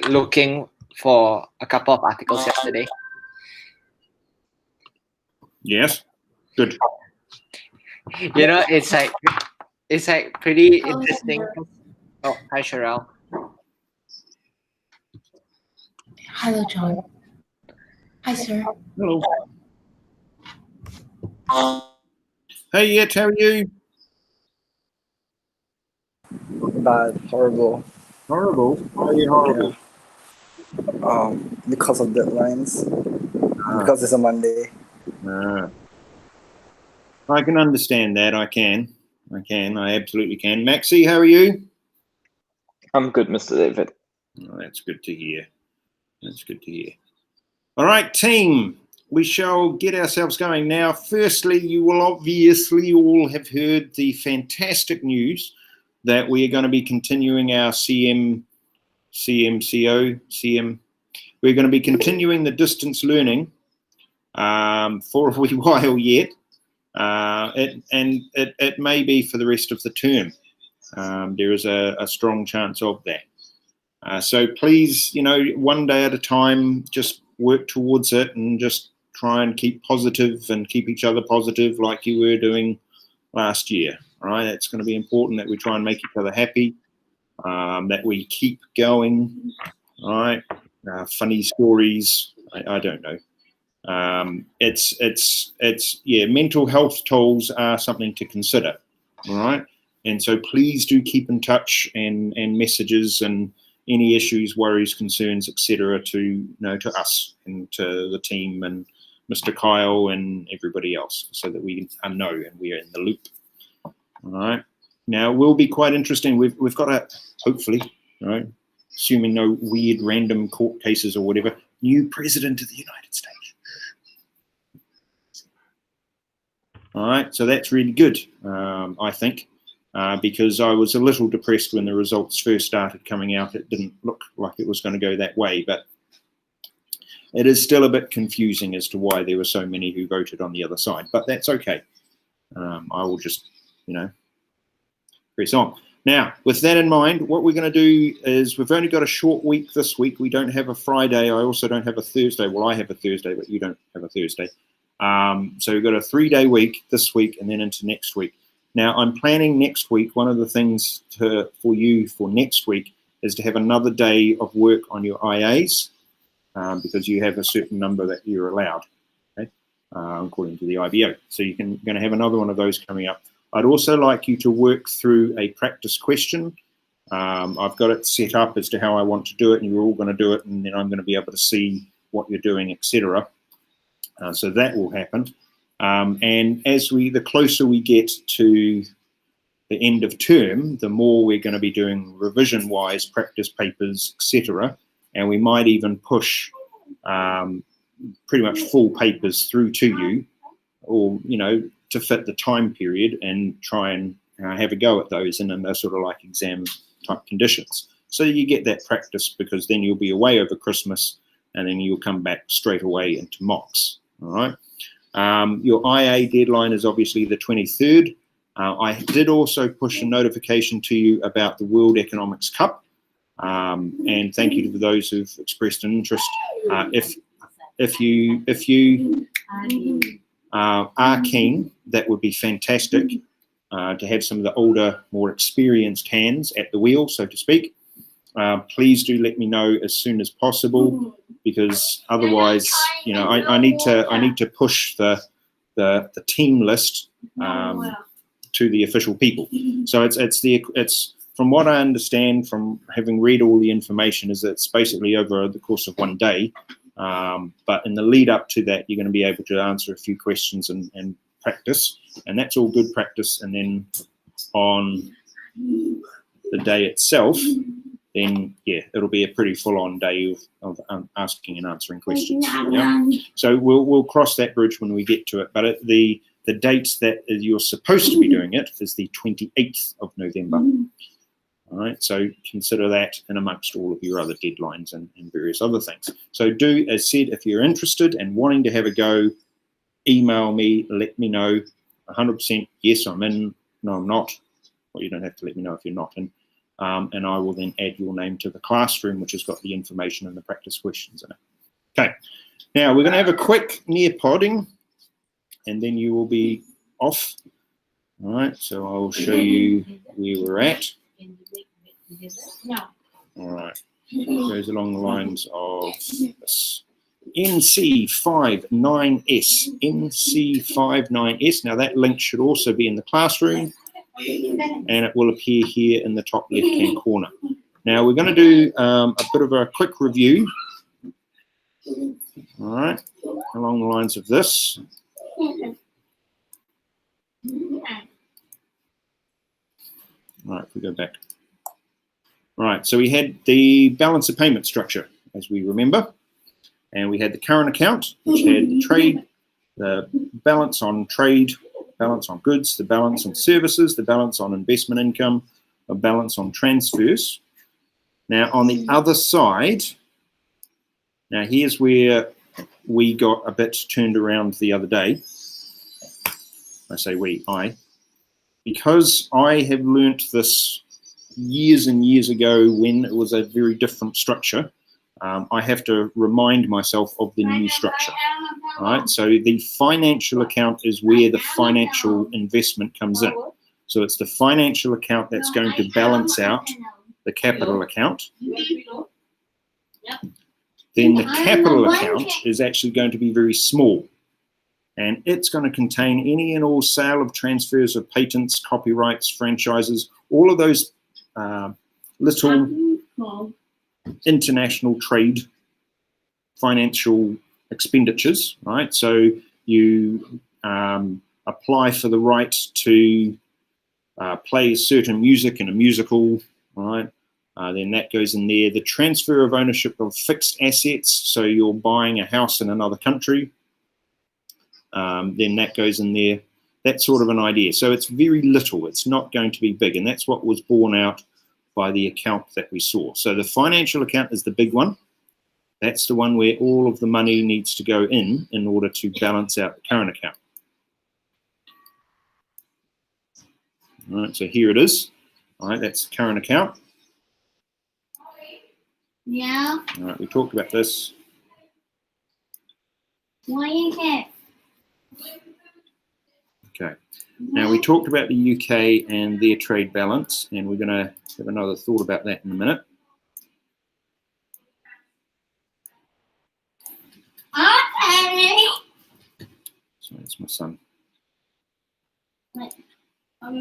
looking for a couple of articles yesterday. Yes, good. You know, it's like pretty interesting. Oh, hi, Sherelle. Hello, John. Hi, sir. Hello. Hey, Yet, how are you? Bad, horrible. Horrible. Why are you horrible? Because of deadlines. Because it's a Monday. I can understand that. I can. I absolutely can. Maxie, how are you? I'm good, Mr. David. Oh, that's good to hear. That's good to hear. All right, team. We shall get ourselves going now. Firstly, you will obviously all have heard the fantastic news that we are going to be continuing our CMCO. We're going to be continuing the distance learning for a wee while yet. It may be for the rest of the term. There is a strong chance of that. So please, one day at a time, just work towards it and just try and keep positive and keep each other positive like you were doing last year. All right, it's going to be important that we try and make each other happy, that we keep going. All right, funny stories. I don't know. Mental health tools are something to consider. All right, and so please do keep in touch and messages and any issues, worries, concerns, etc. to us and to the team and Mr. Kyle and everybody else, so that we know and we are in the loop. All right. Now it will be quite interesting. We've got a hopefully, all right, assuming no weird random court cases or whatever, new president of the United States. All right, so that's really good, I think, because I was a little depressed when the results first started coming out. It didn't look like it was going to go that way, but it is still a bit confusing as to why there were so many who voted on the other side, but that's okay. I will just, press on. Now, with that in mind, what we're going to do is we've only got a short week this week. We don't have a Friday. I also don't have a Thursday. Well, I have a Thursday, but you don't have a Thursday. So we've got a 3-day week this week and then into next week. Now, I'm planning next week. One of the things for you for next week is to have another day of work on your IAs because you have a certain number that you're allowed, okay, according to the IBO. So you're going to have another one of those coming up. I'd also like you to work through a practice question. I've got it set up as to how I want to do it, and you're all going to do it, and then I'm going to be able to see what you're doing, etc. So that will happen. And as the closer we get to the end of term, the more we're going to be doing revision-wise, practice papers, etc. And we might even push pretty much full papers through to you, or to fit the time period, and try and have a go at those in a sort of like exam type conditions. So you get that practice, because then you'll be away over Christmas and then you'll come back straight away into mocks. All right. Your IA deadline is obviously the 23rd. I did also push a notification to you about the World Economics Cup. And thank you to those who've expressed an interest. If you are keen, that would be fantastic to have some of the older, more experienced hands at the wheel, so to speak. Please do let me know as soon as possible, because otherwise, I need to push the team list to the official people. So it's from what I understand from having read all the information, is that it's basically over the course of one day. But in the lead up to that, you're going to be able to answer a few questions and practice, and that's all good practice. And then on the day itself, then it'll be a pretty full-on day of asking and answering questions. Yeah? So we'll cross that bridge when we get to it. But the dates that you're supposed to be doing it is the 28th of November. All right, so consider that in amongst all of your other deadlines and various other things. So do, as said, if you're interested and wanting to have a go, email me, let me know. 100% yes, I'm in. No, I'm not. Well, you don't have to let me know if you're not in. and I will then add your name to the classroom, which has got the information and the practice questions in it. Okay, now we're going to have a quick near podding, and then you will be off. All right, so I'll show you where we're at. All right, goes along the lines of this. NC59S, NC59S. Now that link should also be in the classroom, and it will appear here in the top left-hand corner. Now we're going to do a bit of a quick review, all right, along the lines of this. All right, if we go back. All right, so we had the balance of payment structure, as we remember. And we had the current account, which had the trade, the balance on trade, balance on goods, the balance on services, the balance on investment income, a balance on transfers. Now, on the other side, now here's where we got a bit turned around the other day. I say we, because I have learnt this years and years ago when it was a very different structure. I have to remind myself of the new structure. All right, so the financial account is where the financial investment comes in. So it's the financial account that's going to balance out the capital account. Then the capital account is actually going to be very small, and it's going to contain any and all sale of transfers of patents, copyrights, franchises, all of those little international trade financial expenditures, right? So you apply for the right to play certain music in a musical, right? Then that goes in there. The transfer of ownership of fixed assets, so you're buying a house in another country, then that goes in there. That's sort of an idea. So it's very little. It's not going to be big, and that's what was borne out by the account that we saw. So the financial account is the big one. That's the one where all of the money needs to go in order to balance out the current account. All right, so here it is. All right, that's the current account. Yeah. All right, we talked about this. Why is it? Okay. Now we talked about the UK and their trade balance, and we're going to have another thought about that in a minute. Sorry, it's my son. All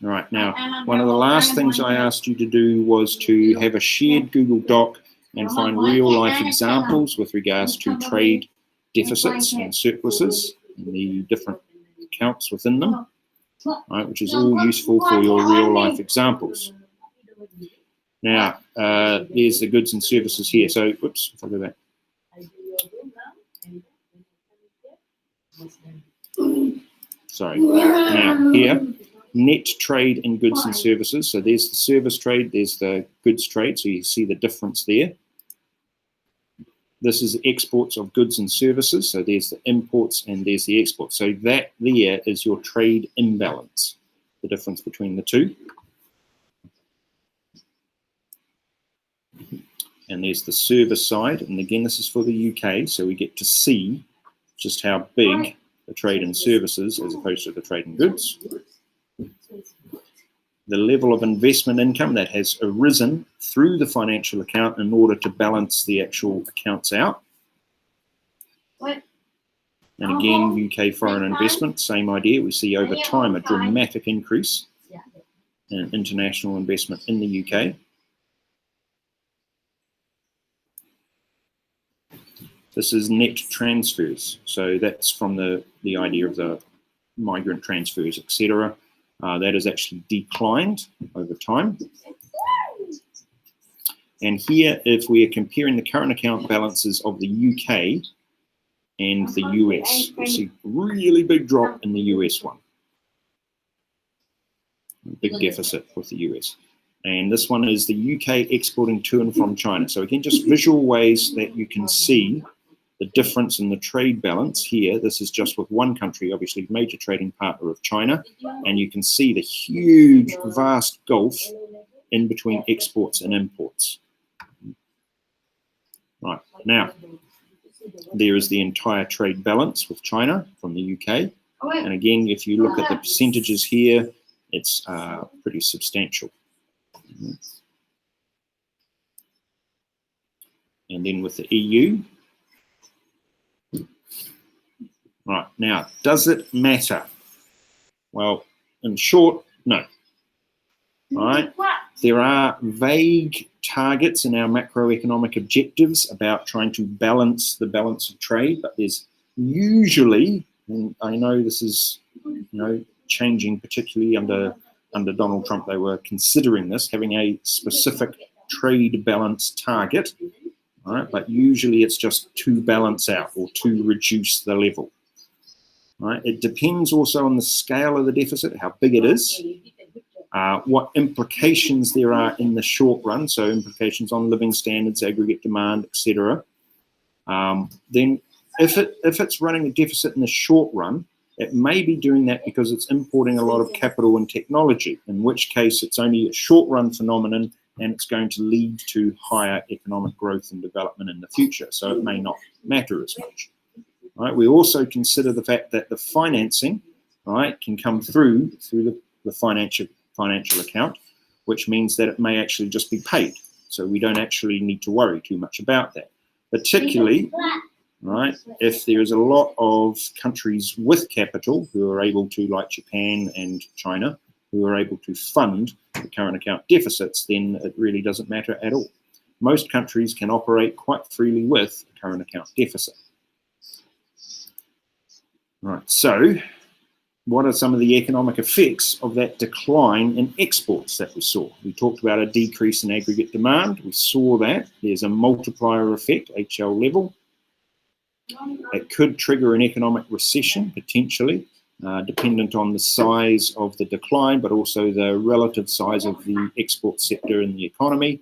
right, now one of the last things I asked you to do was to have a shared Google Doc and find real life examples with regards to trade deficits and surpluses and the different accounts within them, right, which is all useful for your real life examples. Now, there's the goods and services here. So, whoops, if I go back. Sorry. Now, here, net trade in goods and services. So there's the service trade, there's the goods trade. So you see the difference there. This is exports of goods and services. So there's the imports and there's the exports. So that there is your trade imbalance, the difference between the two. And there's the service side. And again, this is for the UK. So we get to see just how big the trade in services as opposed to the trade in goods. The level of investment income that has arisen through the financial account in order to balance the actual accounts out. And again, UK foreign investment, same idea. We see over time a dramatic increase in international investment in the UK. This is net transfers. So that's from the idea of the migrant transfers, etc. That has actually declined over time. And here, if we are comparing the current account balances of the UK and the US, we see a really big drop in the US one. Big deficit with the US. And this one is the UK exporting to and from China. So again, just visual ways that you can see the difference in the trade balance here. This is just with one country, obviously major trading partner of China, and you can see the huge, vast gulf in between exports and imports. Right, now, there is the entire trade balance with China from the UK. And again, if you look at the percentages here, it's pretty substantial. And then with the EU. Right, now, does it matter? Well, in short, no. All right, there are vague targets in our macroeconomic objectives about trying to balance the balance of trade, but there's usually, and I know this is, changing, particularly under Donald Trump, they were considering this, having a specific trade balance target, all right, but usually it's just to balance out or to reduce the level. All right, it depends also on the scale of the deficit, how big it is, what implications there are in the short run, so implications on living standards, aggregate demand, etc. Then if it's running a deficit in the short run, it may be doing that because it's importing a lot of capital and technology, in which case it's only a short run phenomenon and it's going to lead to higher economic growth and development in the future, so it may not matter as much. Right, we also consider the fact that the financing, right, can come through the financial account, which means that it may actually just be paid. So we don't actually need to worry too much about that. Particularly, right, if there is a lot of countries with capital who are able to, like Japan and China, who are able to fund the current account deficits, then it really doesn't matter at all. Most countries can operate quite freely with a current account deficit. Right, so what are some of the economic effects of that decline in exports that we saw? We talked about a decrease in aggregate demand. We saw that. There's a multiplier effect, HL level. It could trigger an economic recession, potentially, dependent on the size of the decline, but also the relative size of the export sector in the economy.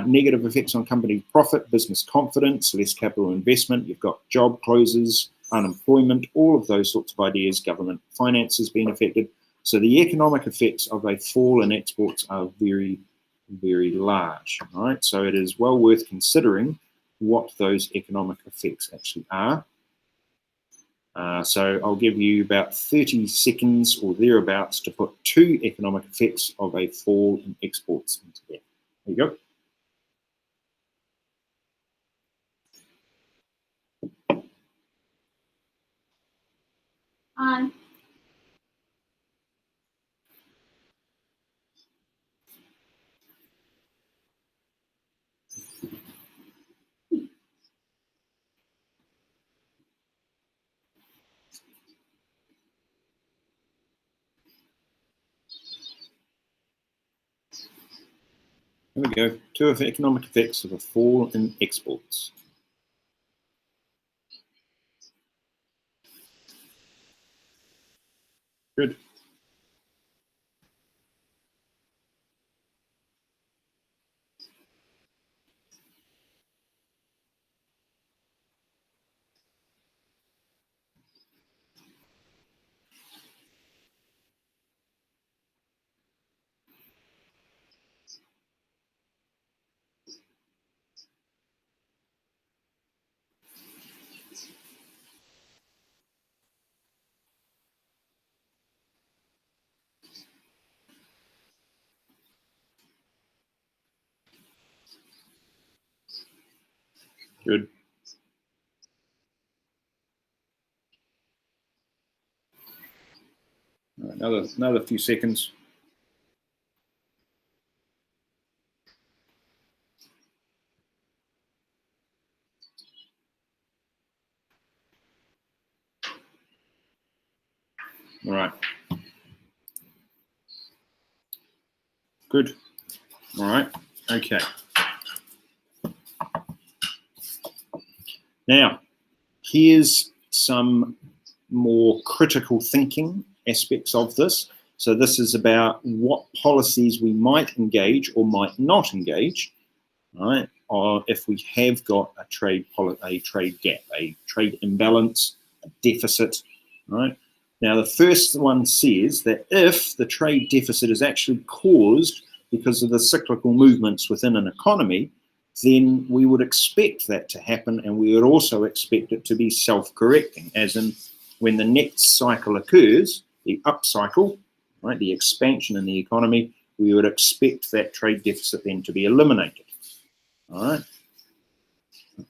Negative effects on company profit, business confidence, less capital investment. You've got job closures, unemployment, all of those sorts of ideas, government finances being affected. So the economic effects of a fall in exports are very, very large, right? So it is well worth considering what those economic effects actually are. So I'll give you about 30 seconds or thereabouts to put 2 economic effects of a fall in exports into there. There you go. On. There we go. 2 economic effects of a fall in exports. Good. Good. All right, another few seconds. All right. Good. All right. Okay. Now, here's some more critical thinking aspects of this. So this is about what policies we might engage or might not engage, right? Or if we have got a trade gap, a trade imbalance, a deficit, right? Now, the first one says that if the trade deficit is actually caused because of the cyclical movements within an economy, then we would expect that to happen, and we would also expect it to be self-correcting, as in when the next cycle occurs, the upcycle, right, the expansion in the economy, we would expect that trade deficit then to be eliminated. All right,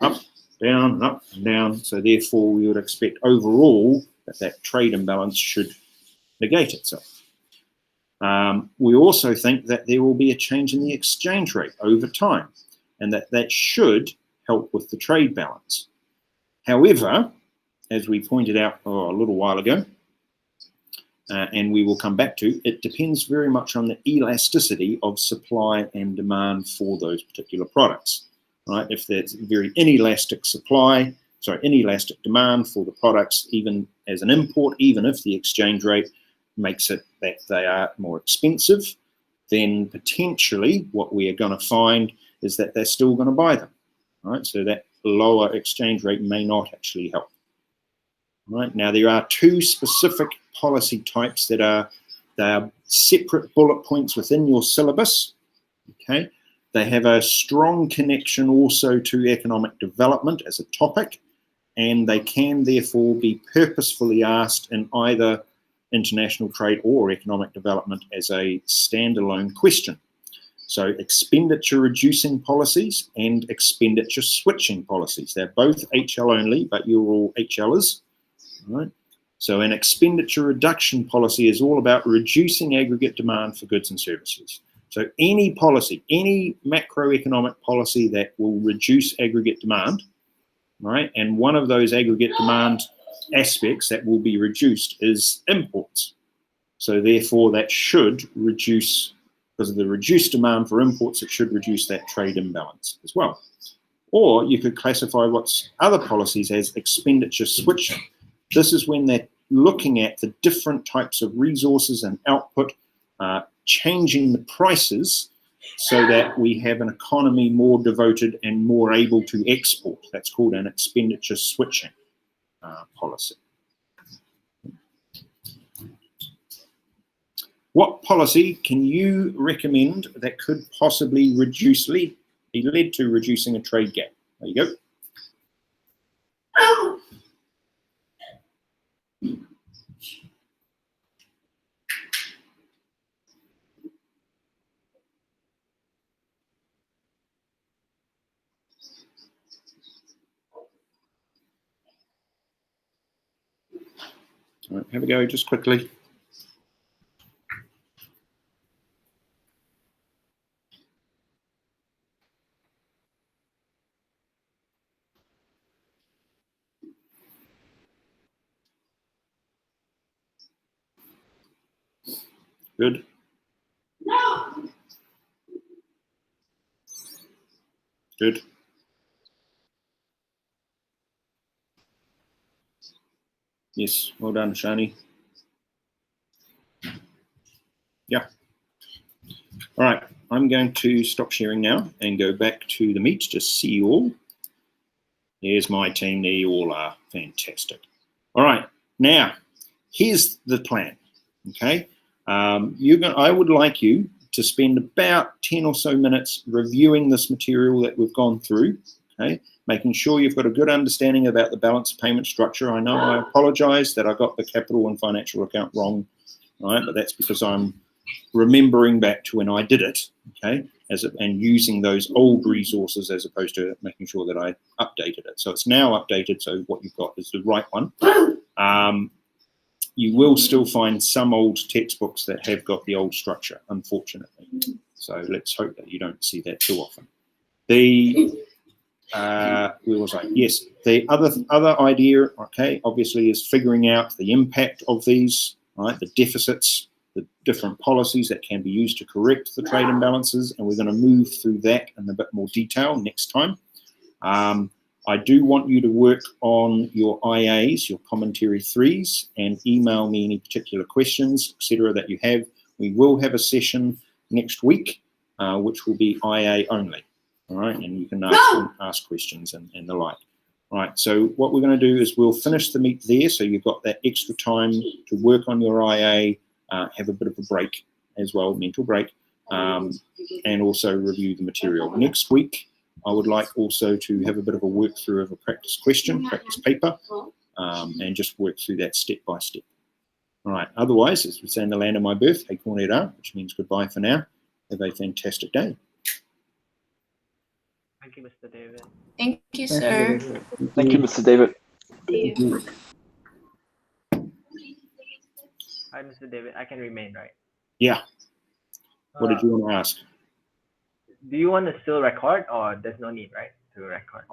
up, down, up, and down. So therefore, we would expect overall that trade imbalance should negate itself. We also think that there will be a change in the exchange rate over time, and that should help with the trade balance. However, as we pointed out a little while ago, and we will come back to, it depends very much on the elasticity of supply and demand for those particular products. Right? If there's very inelastic inelastic demand for the products, even as an import, even if the exchange rate makes it that they are more expensive, then potentially what we are going to find is that they're still going to buy them. Right? So that lower exchange rate may not actually help. Right? Now, there are two specific policy types that are separate bullet points within your syllabus. Okay, they have a strong connection also to economic development as a topic, and they can therefore be purposefully asked in either international trade or economic development as a standalone question. So expenditure reducing policies and expenditure switching policies. They're both HL only, but you're all HLers. Right? So an expenditure reduction policy is all about reducing aggregate demand for goods and services. So any policy, any macroeconomic policy that will reduce aggregate demand, right? And one of those aggregate demand aspects that will be reduced is imports. So therefore that should reduce, because of the reduced demand for imports, it should reduce that trade imbalance as well. Or you could classify what's other policies as expenditure switching. This is when they're looking at the different types of resources and output, changing the prices so that we have an economy more devoted and more able to export. That's called an expenditure switching policy. What policy can you recommend that could possibly be led to reducing a trade gap? There you go. All right, have a go just quickly. Good. No. Good. Yes, well done, Shani. Yeah. All right, I'm going to stop sharing now and go back to the meet. Just see you all. There's my team. There you all are. Fantastic. All right, now here's the plan. Okay, I would like you to spend about 10 or so minutes reviewing this material that we've gone through. Okay, making sure you've got a good understanding about the balance payment structure. I know I apologize that I got the capital and financial account wrong, right? But that's because I'm remembering back to when I did it, okay, and using those old resources as opposed to making sure that I updated it. So it's now updated, so what you've got is the right one. You will still find some old textbooks that have got the old structure, unfortunately. So let's hope that you don't see that too often. Where was I? Yes, the other idea, okay, obviously is figuring out the impact of these, right, the deficits, the different policies that can be used to correct the trade imbalances, and we're going to move through that in a bit more detail next time. I do want you to work on your IAs, your commentary 3s, and email me any particular questions, etc. that you have. We will have a session next week, which will be IA only. All right, and you can ask questions and the like. All right, so what we're going to do is we'll finish the meet there, so you've got that extra time to work on your IA, have a bit of a break as well, mental break, and also review the material. Next week, I would like also to have a bit of a work through of a practice paper, and just work through that step by step. All right, otherwise, as we say in the land of my birth, Hei kōne rā, which means goodbye for now. Have a fantastic day. Thank you, Mr. David. Thank you, sir. Thank you, Mr. David. Hi, Mr. David. I can remain, right? Yeah. What did you want to ask? Do you want to still record, or there's no need, right, to record?